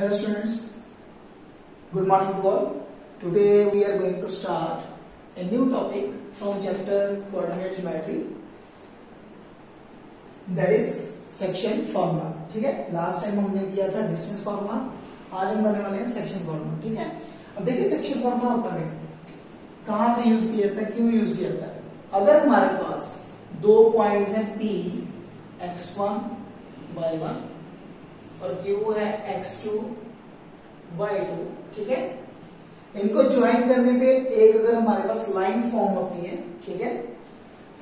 Hello students, good morning to all. Today we are going to start a new topic from chapter coordinate geometry, that is section formula. ठीक है, last time हमने किया था distance formula, आज हम करने वाले हैं सेक्शन फार्मूला. ठीक है, अब देखिए सेक्शन फार्मूला होता है कहाँ पे यूज किया जाता है, क्यों यूज किया जाता है. अगर हमारे पास दो पॉइंट्स हैं P x1 y1 और Q है x2 y2, ठीक है, इनको ज्वाइन करने पे एक अगर हमारे पास लाइन फॉर्म होती है, ठीक है,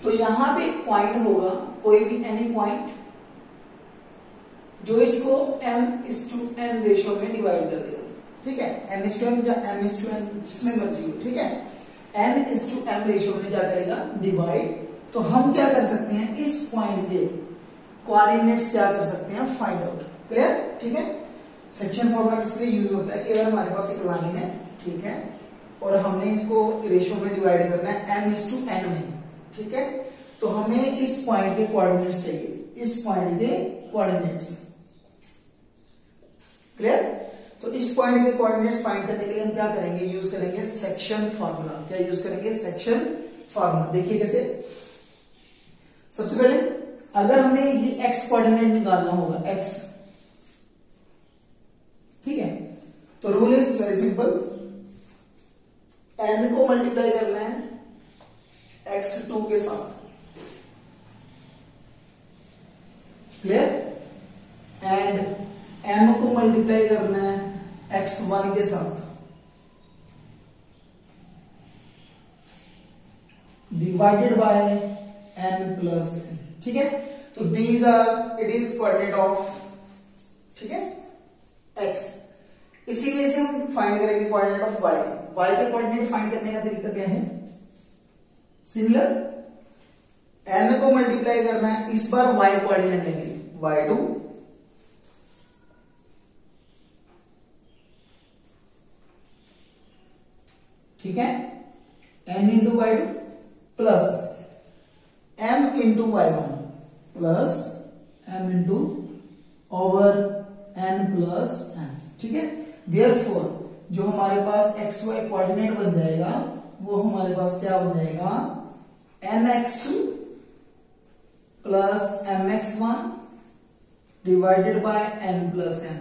तो यहां पे एक पॉइंट होगा, कोई भी एनी पॉइंट जो इसको m/n रेशियो में डिवाइड कर देगा. ठीक है, n/m या m/n जिसमें मर्जी हो. ठीक है, n/m रेशियो में क्या करेगा, डिवाइड. तो हम क्या कर सकते हैं, इस पॉइंट के कोऑर्डिनेट्स क्या कर सकते हैं, फाइंड आउट. क्लियर. ठीक है, सेक्शन फॉर्मूला किस लिए यूज होता है कि अगर हमारे पास एक लाइन है, ठीक है, और हमने इसको रेशियो में डिवाइड करना है m/n में, ठीक है, तो हमें इस पॉइंट के कोऑर्डिनेट्स चाहिए, इस पॉइंट के कोऑर्डिनेट्स. क्लियर. तो इस पॉइंट के कोऑर्डिनेट्स फाइंड करने के लिए हम क्या करेंगे, यूज करेंगे सेक्शन फार्मूला. क्या यूज करेंगे, सेक्शन फार्मूला. देखिए कैसे. सबसे पहले अगर हमें ये x कोऑर्डिनेट निकालना होगा, x, ठीक है, तो rule is very simple. n को मल्टीप्लाई करना है x2 के साथ. क्लियर. एंड m को मल्टीप्लाई करना है x1 के साथ, divided by n plus n. ठीक है, तो these are it is coordinate of, ठीक है, x. इसीलिए से हम फाइंड करेंगे कोऑर्डिनेट ऑफ y. y के कोऑर्डिनेट फाइंड करने का तरीका क्या है, सिमिलर. n को मल्टीप्लाई करना है, इस बार y कोऑर्डिनेट लेंगे y2, ठीक है, n into y2 plus m into y1 plus m into over n plus m. ठीक है, देयरफॉर जो हमारे पास xy कोऑर्डिनेट बन जाएगा वो हमारे पास क्या बन जाएगा, nx2 plus mx1 divided by n plus m,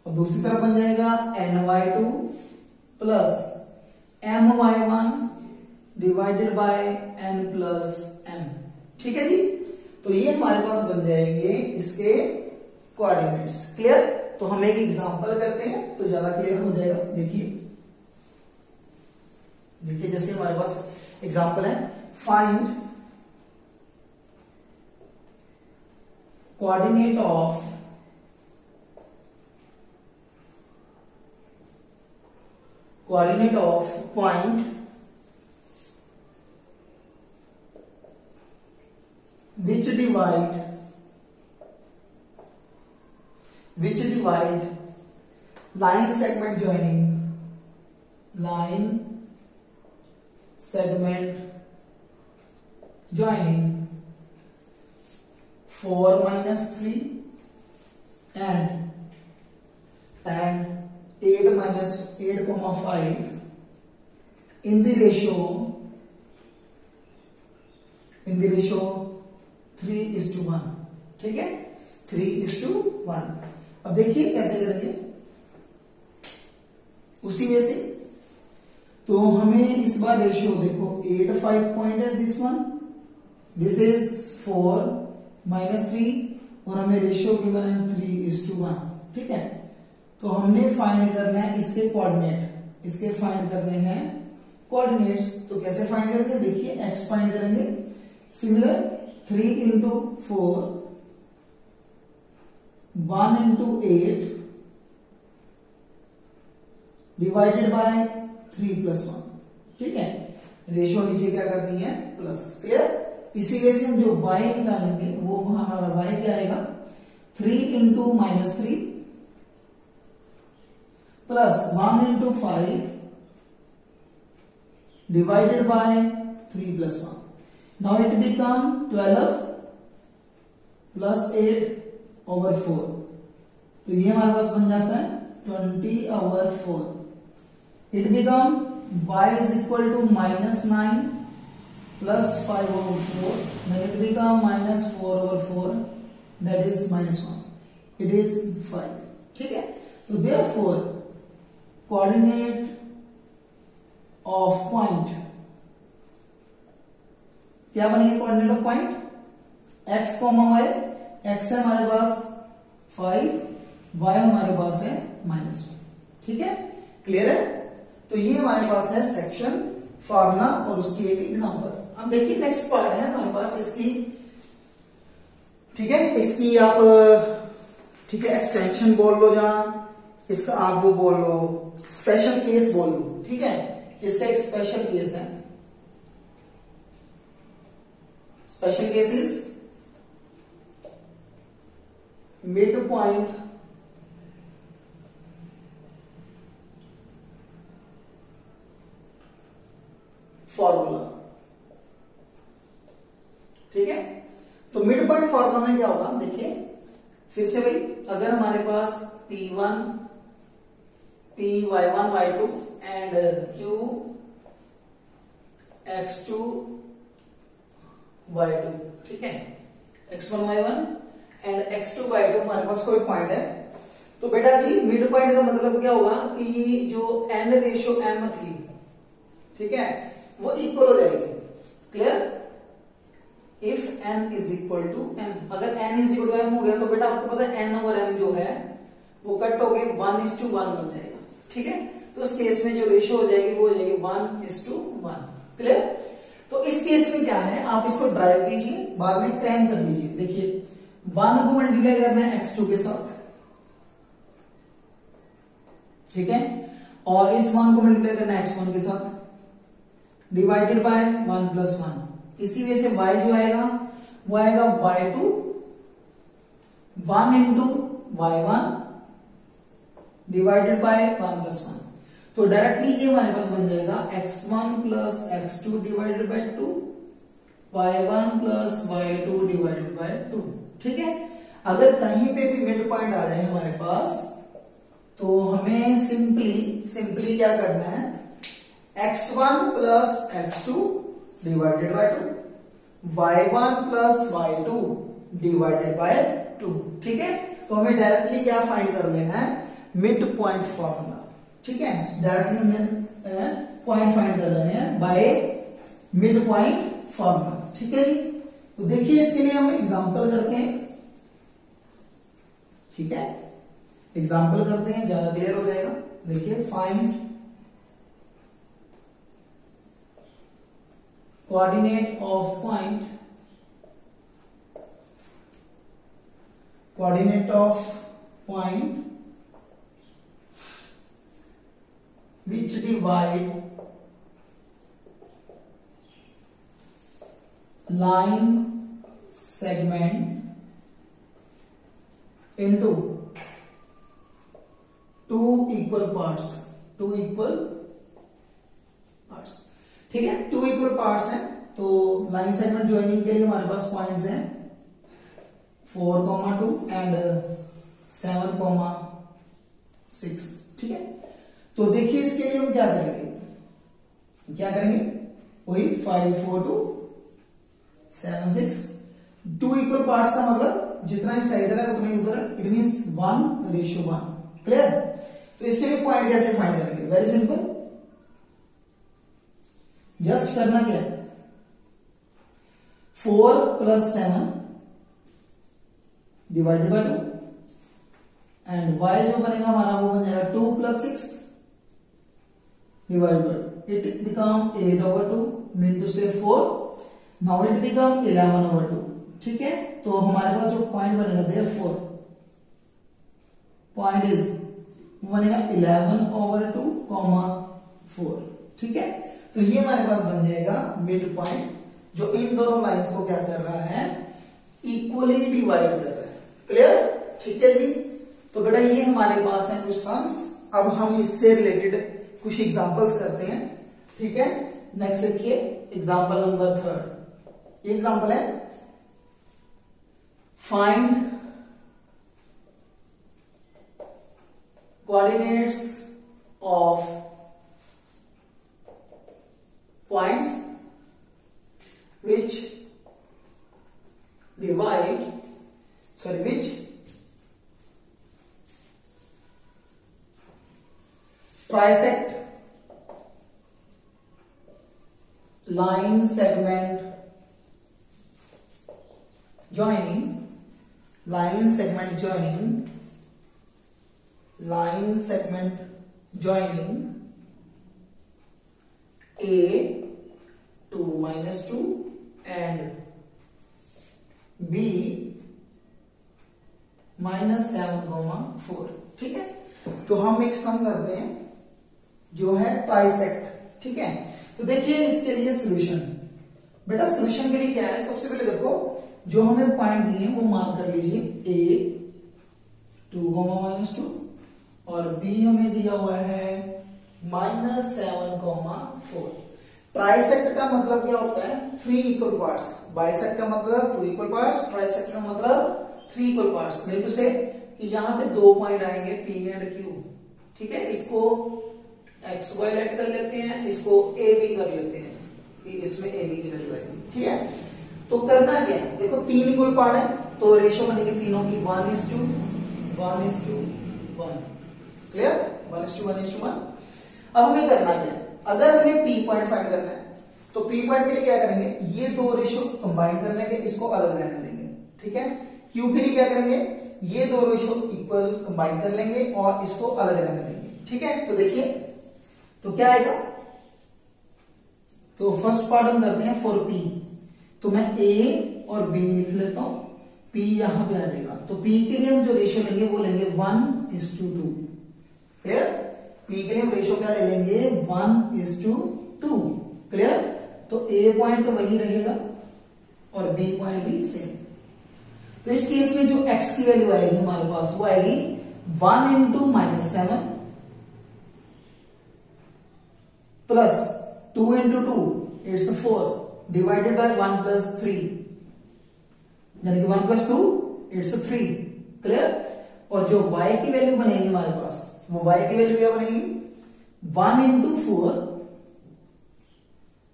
और दूसरी तरफ बन जाएगा ny2 plus my1 divided by n plus m. ठीक है जी, तो ये हमारे पास बन जाएंगे इसके कोऑर्डिनेट्स. क्लियर. तो हम एक एग्जांपल करते हैं तो ज्यादा क्लियर हो जाएगा. देखिए जैसे हमारे पास एग्जांपल है, find coordinate of point which divide line segment joining 4 minus 3 and 8 minus 8,5 in the ratio 3:1. ठीक है, 3:1. अब देखिए कैसे करेंगे, उसी वे से. तो हमें इस बार रेशियो देखो 8 5 पॉइंट है, this one, this is 4 minus 3, और हमें रेशियो गिवन है 3:1. ठीक है, तो हमने फाइंड करना है इसके कोऑर्डिनेट, इसके फाइंड करने हैं कोऑर्डिनेट्स. तो कैसे फाइंड करेंगे, देखिए x फाइंड करेंगे. Similar 3 into 4, 1 into 8 divided by 3 plus 1. ठीक है, रेशियो नीचे क्या करनी है, प्लस. क्लियर. इसीलिए से हम जो y निकालेंगे वो हमारा y क्या आएगा, 3 into -3 plus 1 into 5 divided by 3 plus 1. Now it become 12 plus 8 over 4. तो ये हमारे पास बन जाता है 20/4. It become y is equal to -9 plus 5/4. Then it become -4/4. That is -1. It is 5. ठीक है, तो therefore coordinate of point क्या बनेगी? Coordinate of point x, y. x है हमारे पास 5, y हमारे पास है -1. ठीक है, क्लियर है? तो ये हमारे पास है सेक्शन फॉर्मूला और उसकी एक एग्जांपल. अब देखिए नेक्स्ट पार्ट है हमारे पास इसकी. ठीक है, इसकी आप ठीक है एक्सटेंशन बोल लो, जहां इसका आप वो बोल लो स्पेशल केस बोल लो. ठीक है, इसका एक स्पेशल केस है. Special case is mid point formula. ठीक है, तो मिड पॉइंट फॉर्मूला में क्या होगा? देखिए फिर से भाई, अगर हमारे पास P1 Py1 y2 and Q x2 y2, ठीक है, x1 y1 and x2 y2 हमारे पास कोई पॉइंट है, तो बेटा जी मिड पॉइंट का मतलब क्या होगा कि ये जो n/m थी, ठीक है, वो इक्वल हो जाएगी. Clear? If n is equal to m, अगर n is equal to m हो गया तो बेटा आपको पता है n/m जो है वो कट हो गए 1:1 बन जाएगा. ठीक है, तो इस केस में जो रेशियो हो जाएगी वो हो जाएगी 1:1. क्लियर? तो इस केस में क्या है, आप इसको ड्राइव कीजिए, बाद में क्रैंक कर लीजिए. देखिए 1 को मल्टीप्लाई करना है x2 के साथ, ठीक है, और इस 1 को मल्टीप्लाई करना है x1 के साथ, डिवाइडेड बाय 1 + 1. इसी वजह से y जो आएगा वो आएगा y2 1 × y1 डिवाइडेड बाय 1 + 1. तो डायरेक्टली ये हमारे पास बन जाएगा x1 + x2 divided by 2, y1 + y2 divided by 2. ठीक है, अगर कहीं पे भी मिड पॉइंट आ जाए हमारे पास तो हमें सिंपली क्या करना है, x1 + x2 divided by 2, y1 + y2 divided by 2. ठीक है, तो हमें डायरेक्टली क्या फाइंड कर लेना है, मिड पॉइंट फॉर्मूला. ठीक है, डायरेक्टली हमने पॉइंट फाइंड कर लेने हैं बाय मिड पॉइंट फॉर्मूला. ठीक है जी, तो देखिए इसके लिए हम एग्जांपल करते हैं. ठीक है, एग्जांपल करते हैं, ज्यादा क्लियर हो जाएगा. देखिए find coordinate of point which divide line segment into two equal parts. ठीक है, 2 इक्वल पार्ट्स हैं. तो लाइन सेगमेंट ज्वाइनिंग के लिए हमारे पास पॉइंट्स हैं 4,2 एंड 7,6. ठीक है, तो देखिए इसके लिए हम क्या करेंगे, वही 5, 4, 2, 7, 6. 2 इक्वल पार्ट्स का मतलब जितना इस साइड है उतना ही उधर है. It means 1:1. क्लियर? तो इसके लिए पॉइंट कैसे फाइंड करेंगे? वेरी सिंपल, जस्ट करना क्या है, 4 + 7 डिवाइडेड बाय 2 एंड y जो बनेगा हमारा वो बन जाएगा 2 + 6 divided by, it become 8/2 mean two से 4. Now it become 11/2. ठीक है, तो हमारे पास जो पॉइंट बनेगा देयरफॉर पॉइंट इज बनेगा 11/2, 4. ठीक है, तो ये हमारे पास बन जाएगा मिड पॉइंट, जो इन दोनों लाइंस को क्या कर रहा है, इक्वली डिवाइड कर रहा है. क्लियर? ठीक है जी, तो बेटा ये हमारे पास है कुछ सम्स. अब हम इससे रिलेटेड कुछ एग्जांपल्स करते हैं. ठीक है, नेक्स्ट देखिए एग्जांपल नंबर 3. ये एग्जांपल है find coordinates of points which trisect line segment joining A 2 minus 2 and B minus 7,4। ठीक है, तो हम एक सम करते हैं जो है ट्राइसेक्ट। ठीक है, तो देखिए इसके लिए सॉल्यूशन, बेटा सॉल्यूशन के लिए क्या है, सबसे पहले देखो जो हमें पॉइंट दिए हैं वो मार्क कर लीजिए, A 2, -2 और B हमें दिया हुआ है -7,4। ट्राइसेक्ट का मतलब क्या होता है, 3 इक्वल पार्ट्स। बाइसेक्ट का मतलब 2 इक्वल पार्ट्स, ट्राइसेक्ट का मतलब 3 इक्वल पार्ट्स। मीन टू से कि यहाँ पे 2 पॉइंट आएंगे P एंड Q। ठीक है, इसको एक्स वाई लेट कर लेते हैं, इसको ए बी कर लेते हैं कि इसमें ए बी की वैल्यू आएगी। ठीक है, तो करना क्या है, देखो 3 इक्वल पार्ट है तो रेशियो बनेगी तीनों की 1:1:1। क्लियर, 1:1:1। अब हमें करना क्या है, अगर हमें पी पॉइंट फाइंड करना है तो पी पॉइंट के लिए क्या करेंगे, ये 2 रेशियो कंबाइन कर लेंगे, इसको अलग रहने देंगे। ठीक है, क्यू के लिए क्या करेंगे, ये 2 रेशियो इक्वल कंबाइन कर लेंगे और इसको अलग रहने देंगे। ठीक है, तो देखिए तो क्या आएगा, तो फर्स्ट पार्ट हम करते हैं फॉर पी, तो मैं ए और बी लिख लेता हूं, पी यहां पे आ जाएगा। तो पी के लिए हम जो रेशियो लेंगे वो लेंगे 1:2। क्लियर, पी के लिए हम रेशियो क्या ले लेंगे, 1:2। क्लियर, तो ए पॉइंट तो वही रहेगा और बी पॉइंट भी सेम। तो इस केस में जो एक्स की वैल्यू आएगी हमारे पास वो आएगी 1 × -7 प्लस 2 × 2 इट्स 4 डिवाइडेड बाय 1 + 3 यानी कि 1 + 2 इट्स 3। क्लियर, और जो y की वैल्यू बनेगी हमारे पास, वो y की वैल्यू क्या बनेगी, 1 × 4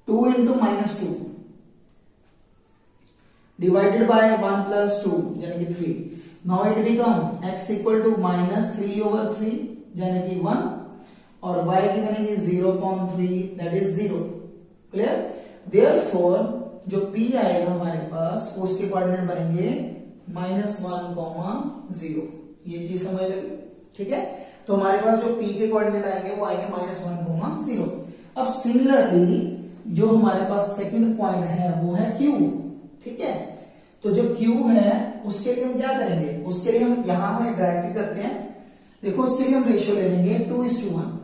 2 × -2 डिवाइडेड बाय 1 + 2 यानी कि 3। नाउ इट बिकम x = -3/3 यानी कि 1 और y की बनेगी 0.3 दैट इज 0। क्लियर, देयरफॉर जो p आएगा हमारे पास उसके कोऑर्डिनेट बनेंगे -1,0। ये चीज समझ लगी। ठीक है, तो हमारे पास जो p के कोऑर्डिनेट आएंगे वो आएंगे -1,0। अब सिमिलरली जो हमारे पास सेकंड पॉइंट है वो है q। ठीक है, तो जो q है उसके लिए हम क्या करेंगे, उसके लिए हम यहां हमें डायरेक्टली करते हैं। देखो उसके लिए हम रेशियो ले लेंगे 2:1।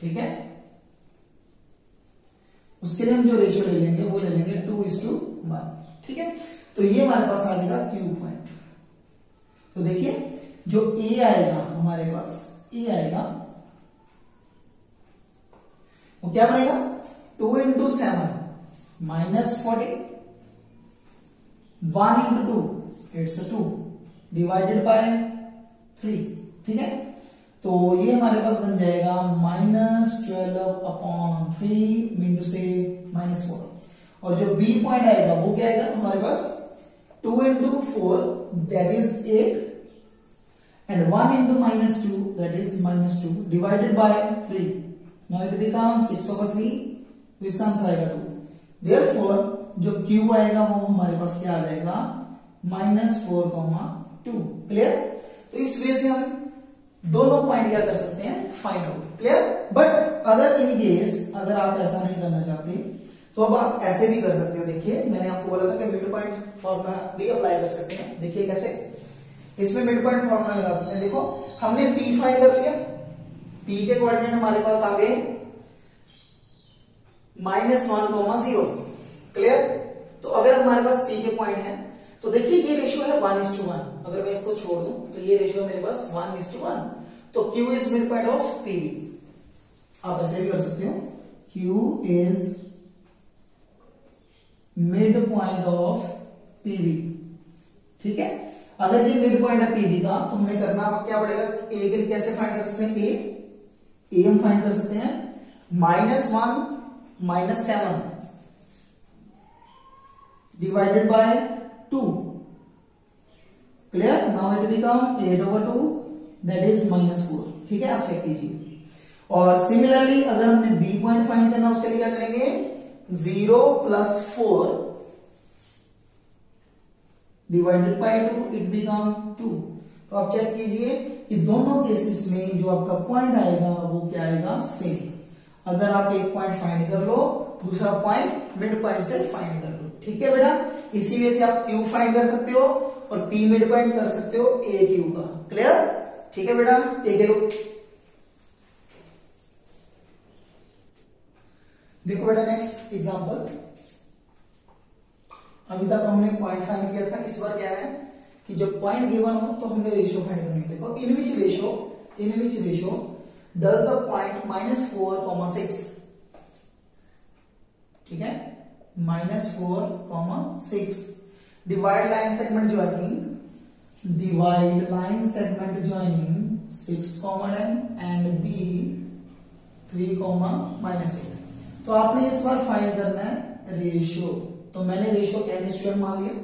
ठीक है, उसके लिए हम जो रेशियो ले लेंगे वो ले लेंगे 2:1। ठीक है, तो ये हमारे पास आ जाएगा क्यू पॉइंट। तो देखिए जो ए आएगा हमारे पास, ए आएगा वो क्या बनेगा, 2 × 7 -40 1 × 2 इट्स 2 डिवाइडेड बाय 3। ठीक है, तो ये हमारे पास बन जाएगा -12/3 मीन टू से -4। और जो बी पॉइंट आएगा वो क्या आएगा हमारे पास, 2 × 4 that is 8 and 1 × -2 that is -2 divided by 3. Now it becomes 6/3, तो इसका आंसर आएगा 2। Therefore जो Q आएगा वो हमारे पास क्या आ जाएगा, -4,2। क्लियर, तो इस वे से हम दोनों पॉइंट क्या कर सकते हैं, फाइंड आउट। क्लियर, बट अगर इन केस अगर आप ऐसा नहीं करना चाहते तो अब आप ऐसे भी कर सकते हो। देखिए मैंने आपको बोला था कि मिड पॉइंट फॉर्मूला भी अप्लाई कर सकते हैं। देखिए कैसे, इसमें मिड पॉइंट फॉर्मूला लगा सकते हैं। देखो हमने P फाइंड कर लिया, P के कोऑर्डिनेट हमारे पास आ गए -1,0। क्लियर, तो अगर हमारे पास P के पॉइंट है तो देखिए ये रेशियो है 1:1। अगर मैं इसको छोड़ दूं तो ये रेशियो है मेरे पास 1:1। तो Q is mid point of PV। आप ऐसे भी कर सकते हो, Q is mid point of PV। ठीक है। अगर ये मिड पॉइंट है पीबी का तो हमें करना क्या पड़ेगा, ए के लिए कैसे फाइंड कर सकते हैं, ए हम फाइंड कर सकते हैं -1 -7 divided by 2। Clear, now it become 8/2 that is -4। ठीक है, आप चेक कीजिए। और सिमिलरली अगर हमने बी पॉइंट फाइंड करना उसके लिए क्या करेंगे, 0 + 4 डिवाइडेड बाय 2 इट बिकम 2। तो आप चेक कीजिए कि दोनों केसेस में जो आपका पॉइंट आएगा वो क्या आएगा, सेम। अगर आप एक पॉइंट फाइंड कर लो, दूसरा पॉइंट मिड पॉइंट से फाइंड कर लो। ठीक है बेटा, इसी वजह से आप क्यू फाइंड कर सकते हो और पी मिड पॉइंट कर सकते हो ए क्यू का। क्लियर, ठीक है बेटा, एक लोग देखो बेटा नेक्स्ट एग्जांपल। अभी तक हमने पॉइंट फाइंड किया था, इस बार क्या है कि जब पॉइंट गिवन हो तो हमने रेशियो फाइंड करनी है। देखो in which ratio does the point -4, 6। ठीक है, -4, 6 divide line segment joining 6, 10 and B 3, -8। तो आपने इस बार फाइंड करना है रेशियो। तो मैंने रेशियो n/m मान लिया,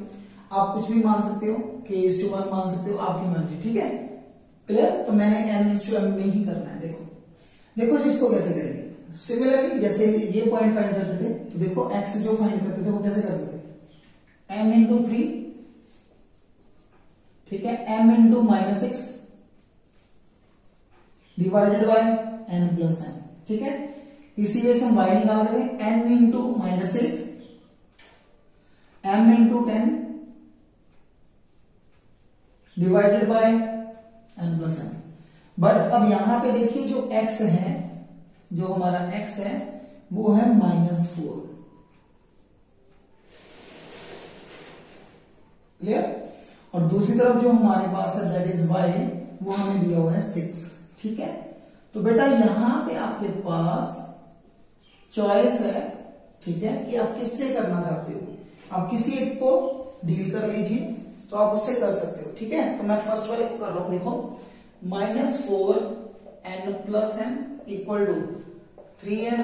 आप कुछ भी मान सकते हो, k/1 मान सकते हो, आपकी मर्जी। ठीक है, क्लियर। तो मैंने n/m में ही करना है। देखो जिसको कैसे करेंगे, सिमिलरली जैसे ये पॉइंट फाइंड करते थे तो देखो x जो फाइंड करते थे वो कैसे करते थे, m × 3। ठीक है, m × -6 divided by n + m। ठीक है, इसी वजह से हम y निकालते थे, n × -8 m × 10 divided by n + m। But अब यहां पे देखिए जो x है, जो हमारा x है वो है -4। क्लियर, और दूसरी तरफ जो हमारे पास है दैट इज y, वो हमें दिया हुआ है 6। ठीक है, तो बेटा यहां पे आपके पास चॉइस है। ठीक है, कि आप किससे करना चाहते हो, आप किसी एक को डील कर लीजिए तो आप उससे कर सकते हो। ठीक है, तो मैं फर्स्ट वाले को कर रहा हूं। देखो -4n + m = 3n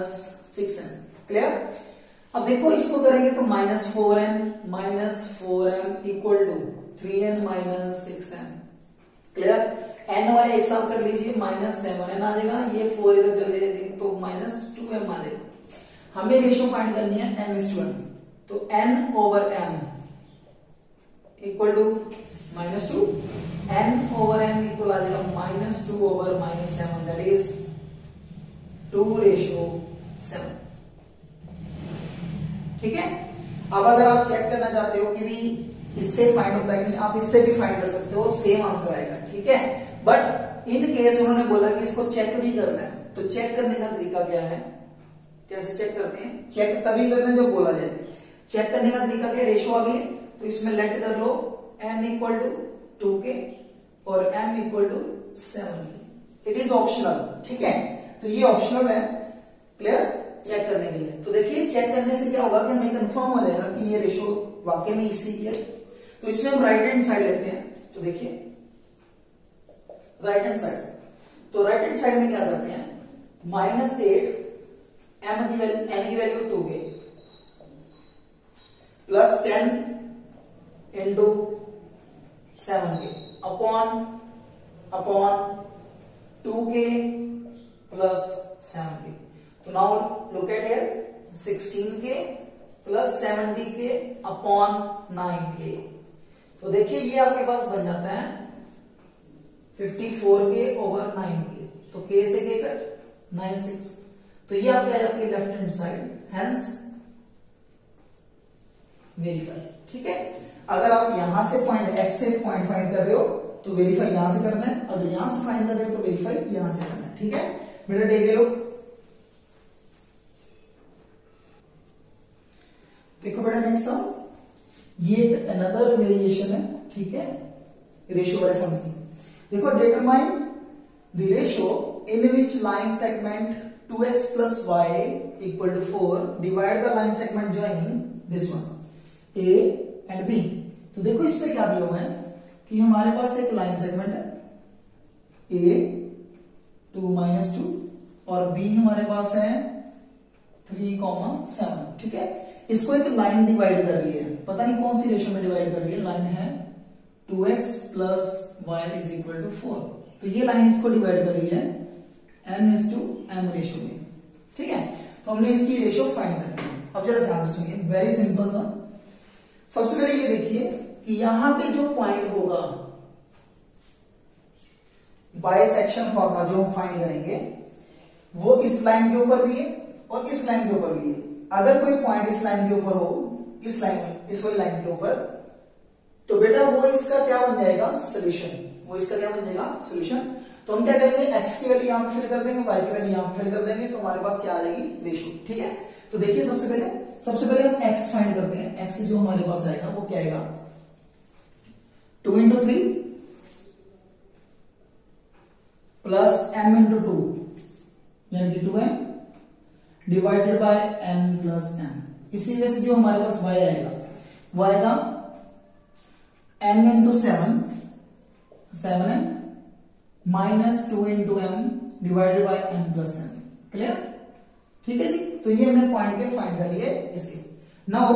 - 6n। Clear, अब देखो इसको करेंगे तो -4n = 3n - 6n। Clear, n वाले एक साथ कर लीजिए, -7n आ जाएगा, ये 4 इधर चले जाएंगे तो -2m आ जाएगा। हमें रेशियो फाइंड करनी है n/m, तो n/m = -2, n/m इक्वल आ जाएगा -2/-7, दैट इज 2:7। ठीक है, अब अगर आप चेक करना चाहते हो कि भी इससे फाइंड होता है कि नहीं, आप इससे भी फाइंड कर सकते हो, सेम आंसर आएगा। ठीक है, बट इन केस उन्होंने बोला कि इसको चेक भी करना है, तो चेक करने का तरीका क्या है, कैसे चेक करते हैं, चेक तभी करना जब बोला जाए। चेक करने का तरीका क्या, रेशियो आ गई तो इसमें लेट कर लो n = 2k और m = 7k। It is optional. ठीक है, तो ये ऑप्शनल है। क्लियर, चेक करने के लिए। तो देखिए चेक करने से क्या होगा कि हमें कंफर्म हो जाएगा कि ये रेशियो वाकई में इसी की है। तो इसमें हम राइट हैंड साइड लेते हैं, तो देखिए राइट हैंड साइड, तो राइट हैंड साइड में क्या करते हैं, -8 n की value 2k + 10 × 7k upon 2k + 7k। तो now look at here, 16k + 70k upon 9k। तो देखिए ये आपके पास बन जाता है 54k/9k। तो k से k कट 96, तो ये आपके आ जाती है left hand side, hence verify. ठीक है, अगर आप यहां से पॉइंट x से पॉइंट फाइंड कर रहे हो तो वेरीफाई यहां से करना है, अगर यहां से फाइंड कर रहे हो तो वेरीफाई यहां से करना है। ठीक है बेटा, देख लो, देखो बेटा नेक्स्ट सम, ये एक अनदर वेरिएशन है। ठीक है, रेशियो वाले सम की। देखो, determine the ratio in which line segment 2x + y = 4 divide the line segment joining this one a and b। तो देखो इस पे क्या दिया हुआ है कि हमारे पास एक लाइन सेगमेंट है A 2 -2 और B हमारे पास है 3,7, ठीक है। इसको एक लाइन डिवाइड कर रही है, पता नहीं कौन सी रेशियो में डिवाइड कर रही है। लाइन है 2x + y = 4, तो ये लाइन इसको डिवाइड कर रही है n/m रेशियो में, ठीक है। तो हमने इसकी रेशियो फाइंड करनी है। अब जरा ध्यान से सुनिए, वेरी सिंपल सा। सबसे पहले ये देखिए कि यहां पे जो पॉइंट होगा बाइसेक्शन फॉर्मूला जो हम फाइंड करेंगे वो इस लाइन के ऊपर भी है और इस लाइन के ऊपर भी है। अगर कोई पॉइंट इस लाइन के ऊपर हो, इस वाली लाइन के ऊपर, तो बेटा वो इसका क्या बन जाएगा, सोल्यूशन। वो इसका क्या बन जाएगा, सोल्यूशन। तो हम क्या करेंगे, x की वैल्यू यहां पे फिल कर देंगे, y की वैल्यू यहां पे फिल कर देंगे, तो हमारे पास क्या आ जाएगी, रेशियो, ठीक है। तो देखिए सबसे पहले हम x फाइंड करते हैं। x जो हमारे पास आएगा वो क्या आएगा, 2 × 3 प्लस m × 2 यानी कि 2m divided by n + m। इसी वजह से जो हमारे पास y आएगा वो आएगा n × 7 7n -2 × m divided by n + m। Clear, ठीक है जी। तो ये हमने पॉइंट के फाइंड कर लिए इसके। Now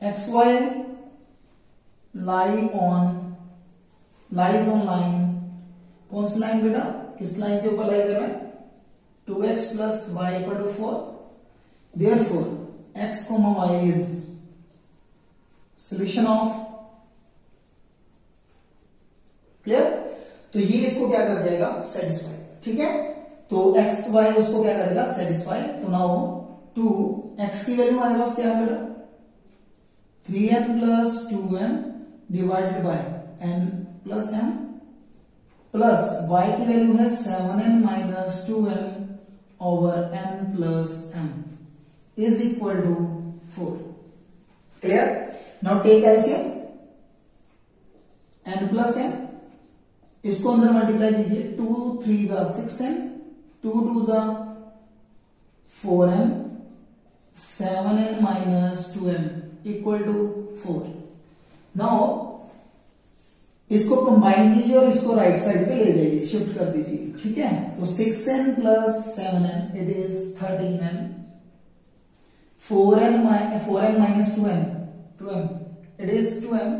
xy lies on line, कौन सी लाइन बेटा, किस लाइन के ऊपर लाई कर रहा है, 2x + y = 4। Therefore x, y is solution of, clear. तो ये इसको क्या कर जाएगा, सेटिस्फाई, ठीक है। तो x y उसको क्या करेगा, सेटिस्फाई। तो नाउ 2x की वैल्यू हमारे पास क्या है बेटा, 3n + 2m divided by n + m plus y की वैल्यू है 7n - 2m over n + m = 4। Clear. Now take LCM, n + m, इसको अंदर मल्टीप्लाई कीजिए, 2 3 = 6n, 2 2 = 4m, 7n - 2m = 4। Now इसको कंबाइन कीजिए और इसको राइट साइड पे ले जाइए, शिफ्ट कर दीजिए, ठीक है। तो 6n + 7n it is 13n, 4m - 2m it is 2m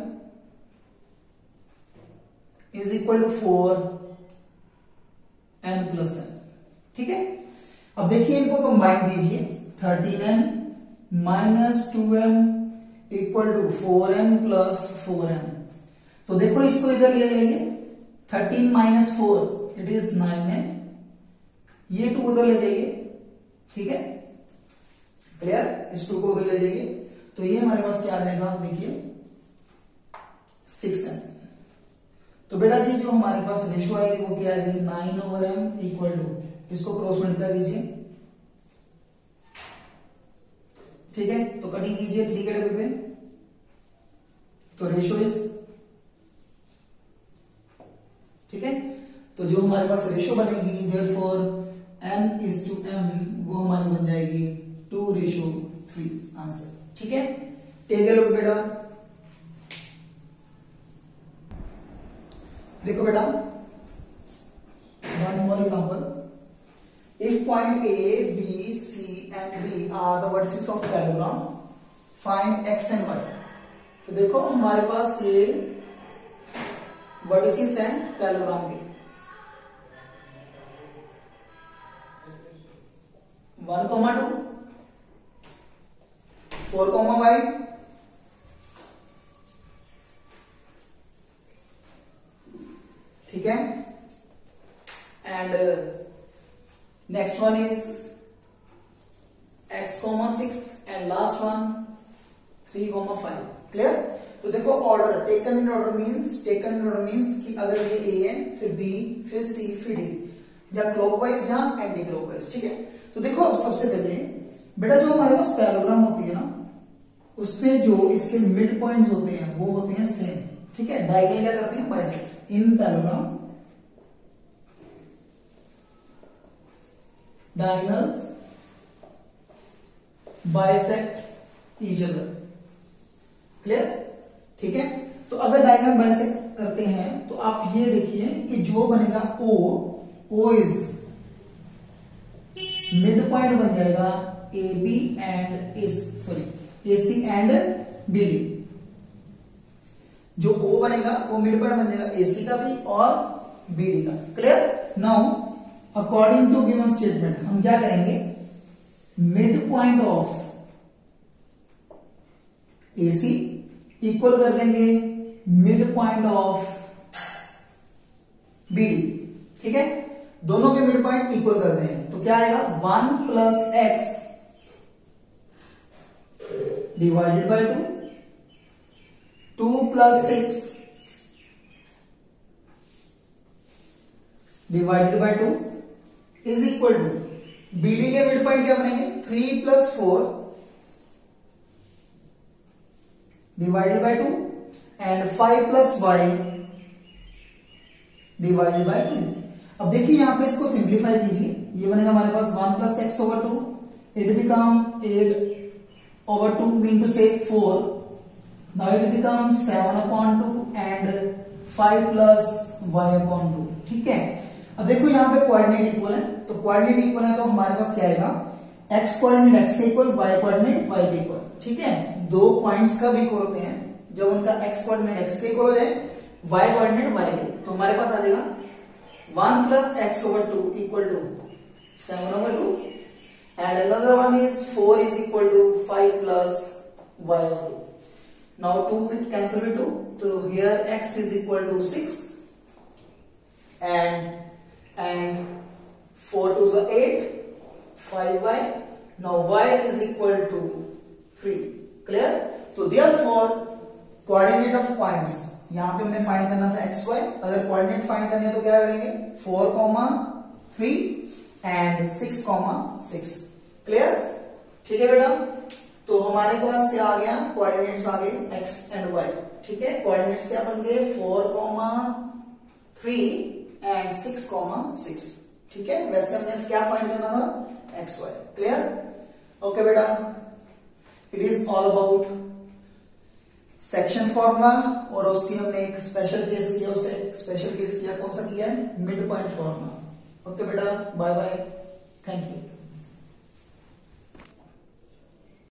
= 4n + m, ठीक है। अब देखिए इनको कंबाइन कीजिए, 13n - 2m = 4n + 4m। तो देखो इसको इधर ले लेंगे, 13 - 4 इट इज 9n, ये 2 उधर ले जाइए, ठीक है। क्लियर, इस 2 को उधर ले जाइए, तो ये हमारे पास क्या आ जाएगा, देखिए 6n। तो बेटा जी जो हमारे पास रेशियो आएगी वो क्या आएगी, 9/m = इसको क्रॉस मल्टीप्लाई कीजिए, ठीक है। तो कटिंग कीजिए 3 के डबल पे, तो रेशियो इज, ठीक है। तो जो हमारे पास रेशियो बनेगी, therefore n/m वो हमारी बन जाएगी 2:3, आंसर, ठीक है। टेक ए लुक बेटा, देखो बेटा, one more example. If point A, B, C and D are the vertices of parallelogram, find x and y। तो देखो हमारे पास ये वर्टिसेस हैं पैरेललोग्राम के, 1, 2, 4, y, ठीक है। And next one is x, 6 and last one 3, 5। Clear. तो देखो order, taken in order means कि अगर ये A है, फिर B, फिर C, फिर D, या क्लॉकवाइज या एंटी क्लॉकवाइज, ठीक है। तो देखो अब सबसे पहले बेटा जो हमारे पास पैरेललोग्राम होती है ना, उसमें जो इसके मिड पॉइंट्स होते हैं वो होते हैं सेम, ठीक है। डायगोनल क्या करते हैं, बाइसेक्ट। इन parallelogram diagonals bisect each other, clear? ठीक है, तो अगर डायग्राम बाइसेक्ट करते हैं तो आप ये देखिए कि जो बनेगा ओ इज मिड पॉइंट बन जाएगा A B and A C and B D. जो ओ बनेगा वो मिड पॉइंट बन जाएगा ए सी का भी और बी डी का। Clear? Now according to given statement हम क्या करेंगे, mid point of A C equal कर देंगे mid point of B D. ठीक है, दोनों के मिड पॉइंट इक्वल कर देंगे तो क्या आएगा 1 plus x divided by 2 plus 6 divided by 2 is equal to BD के मिड पॉइंट क्या बनेंगे 3 plus 4 divided by 2 and 5 plus y divided by 2। अब देखिए यहां पे इसको सिंप्लीफाई कीजिए, ये बनेगा हमारे पास 1 plus x over 2, it become 8 over 2 mean two से 4, now it become 7 upon 2 and 5 plus y upon 2। ठीक है, अब देखो यहाँ पे कोऑर्डिनेट इक्वल है, तो कोऑर्डिनेट इक्वल है तो हमारे पास क्या आएगा, x कोऑर्डिनेट x के इक्वल, y कोऑर्डिनेट y के इक्वल। ठीक है, दो पॉइंट्स कब इक्वल होते हैं, जब उनका x कोऑर्डिनेट x के इक्वल हो जाए, y कोऑर्डिनेट y के। तो हमारे पास आ जाएगा 1 plus x over 2 equal to 7 over 2 and another one is 4 is equal to 5 plus y over 2. Now 2 it cancel with 2, so here x is equal to 6 and 4 2 is 8, 5y. Now y is equal to 3. Clear? So therefore coordinate of points यहां पे हमने find करना था x Y, अगर coordinate find करने तो क्या करेंगे 4, 3 एंड 6, 6। क्लियर? ठीक है बेटा, तो हमारे पास क्या आ गया, कोऑर्डिनेट्स आ गए एक्स एंड वाई। ठीक है, कोऑर्डिनेट्स क्या बन गए 4, 3 एंड 6, 6। ठीक है, वैसे हमने क्या फाइंड करना था एक्स वाई। क्लियर? ओके बेटा, it is all about section formula और उसकी हमने एक स्पेशल केस किया, उसका एक स्पेशल केस किया, कौन सा किया है, मिड पॉइंट फॉर्मूला। ओके बेटा, बाय बाय, थैंक यू।